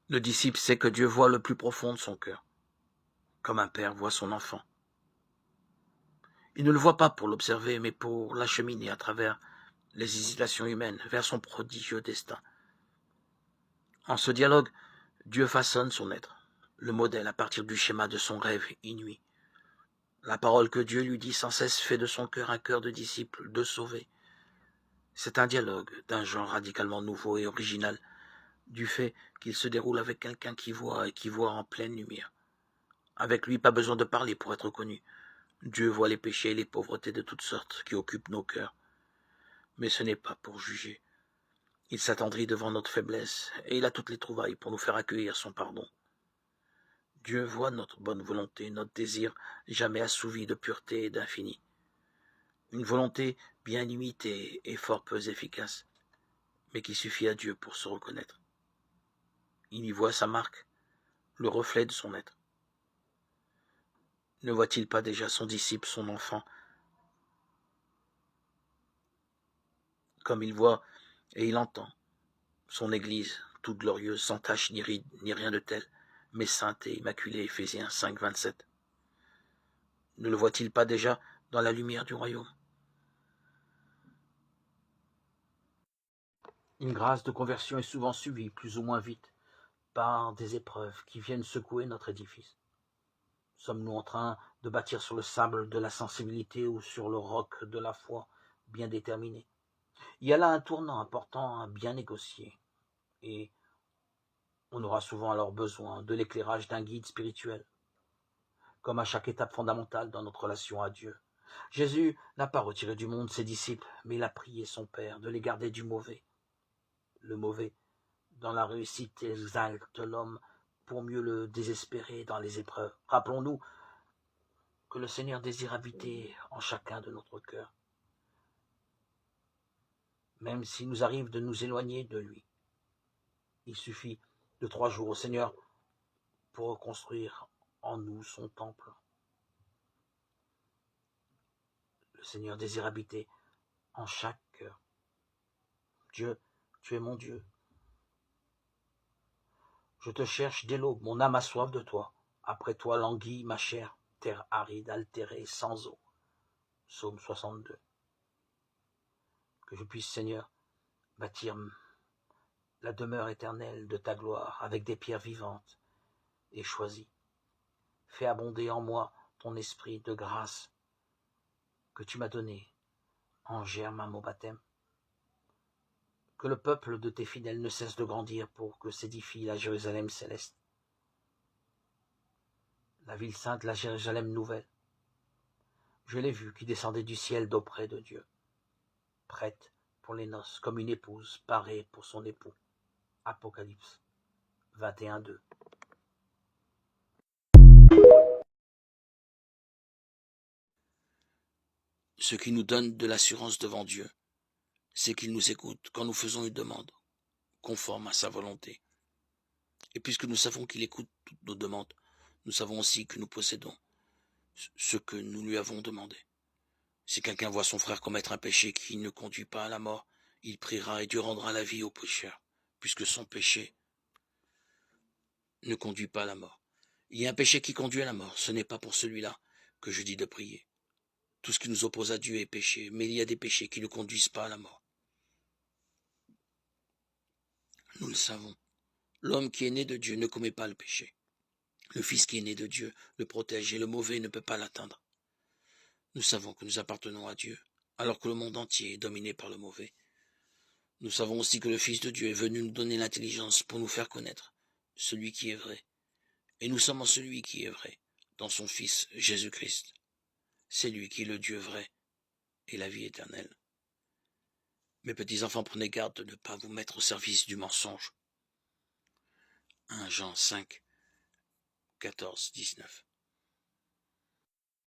Le disciple sait que Dieu voit le plus profond de son cœur, comme un père voit son enfant. Il ne le voit pas pour l'observer, mais pour l'acheminer à travers les hésitations humaines vers son prodigieux destin. En ce dialogue, Dieu façonne son être, le modèle à partir du schéma de son rêve inouï. La parole que Dieu lui dit sans cesse fait de son cœur un cœur de disciple, de sauvé. C'est un dialogue d'un genre radicalement nouveau et original, du fait qu'il se déroule avec quelqu'un qui voit et qui voit en pleine lumière. Avec lui, pas besoin de parler pour être connu. Dieu voit les péchés et les pauvretés de toutes sortes qui occupent nos cœurs. Mais ce n'est pas pour juger. Il s'attendrit devant notre faiblesse et il a toutes les trouvailles pour nous faire accueillir son pardon. Dieu voit notre bonne volonté, notre désir jamais assouvi de pureté et d'infini. Une volonté bien limitée et fort peu efficace, mais qui suffit à Dieu pour se reconnaître. Il y voit sa marque, le reflet de son être. Ne voit-il pas déjà son disciple, son enfant, comme il voit et il entend son Église, toute glorieuse, sans tache ni ride, ni rien de tel, mais sainte et immaculée, Éphésiens 5, 27. Ne le voit-il pas déjà dans la lumière du royaume? Une grâce de conversion est souvent suivie, plus ou moins vite, par des épreuves qui viennent secouer notre édifice. Sommes-nous en train de bâtir sur le sable de la sensibilité ou sur le roc de la foi bien déterminé? Il y a là un tournant important à bien négocier, et on aura souvent alors besoin de l'éclairage d'un guide spirituel, comme à chaque étape fondamentale dans notre relation à Dieu. Jésus n'a pas retiré du monde ses disciples, mais il a prié son Père de les garder du mauvais. Le mauvais, dans la réussite, exalte l'homme pour mieux le désespérer dans les épreuves. Rappelons-nous que le Seigneur désire habiter en chacun de notre cœur, même s'il nous arrive de nous éloigner de lui. Il suffit de 3 jours au Seigneur pour reconstruire en nous son temple. Le Seigneur désire habiter en chaque cœur. Dieu, tu es mon Dieu. Je te cherche dès l'aube, mon âme a soif de toi. Après toi languit ma chair, terre aride, altérée, sans eau. Psaume 62. Que je puisse, Seigneur, bâtir la demeure éternelle de ta gloire avec des pierres vivantes et choisies. Fais abonder en moi ton esprit de grâce que tu m'as donné en germe à mon baptême. Que le peuple de tes fidèles ne cesse de grandir pour que s'édifie la Jérusalem céleste, la ville sainte, la Jérusalem nouvelle. Je l'ai vue qui descendait du ciel d'auprès de Dieu, prête pour les noces, comme une épouse parée pour son époux. Apocalypse 21, 2. Ce qui nous donne de l'assurance devant Dieu, c'est qu'il nous écoute quand nous faisons une demande, conforme à sa volonté. Et puisque nous savons qu'il écoute toutes nos demandes, nous savons aussi que nous possédons ce que nous lui avons demandé. Si quelqu'un voit son frère commettre un péché qui ne conduit pas à la mort, il priera et Dieu rendra la vie au pécheur, puisque son péché ne conduit pas à la mort. Il y a un péché qui conduit à la mort, ce n'est pas pour celui-là que je dis de prier. Tout ce qui nous oppose à Dieu est péché, mais il y a des péchés qui ne conduisent pas à la mort. Nous le savons. L'homme qui est né de Dieu ne commet pas le péché. Le Fils qui est né de Dieu le protège et le mauvais ne peut pas l'atteindre. Nous savons que nous appartenons à Dieu, alors que le monde entier est dominé par le mauvais. Nous savons aussi que le Fils de Dieu est venu nous donner l'intelligence pour nous faire connaître celui qui est vrai. Et nous sommes en celui qui est vrai, dans son Fils Jésus-Christ. C'est lui qui est le Dieu vrai et la vie éternelle. Mes petits enfants, prenez garde de ne pas vous mettre au service du mensonge. 1 Jean 5, 14, 19.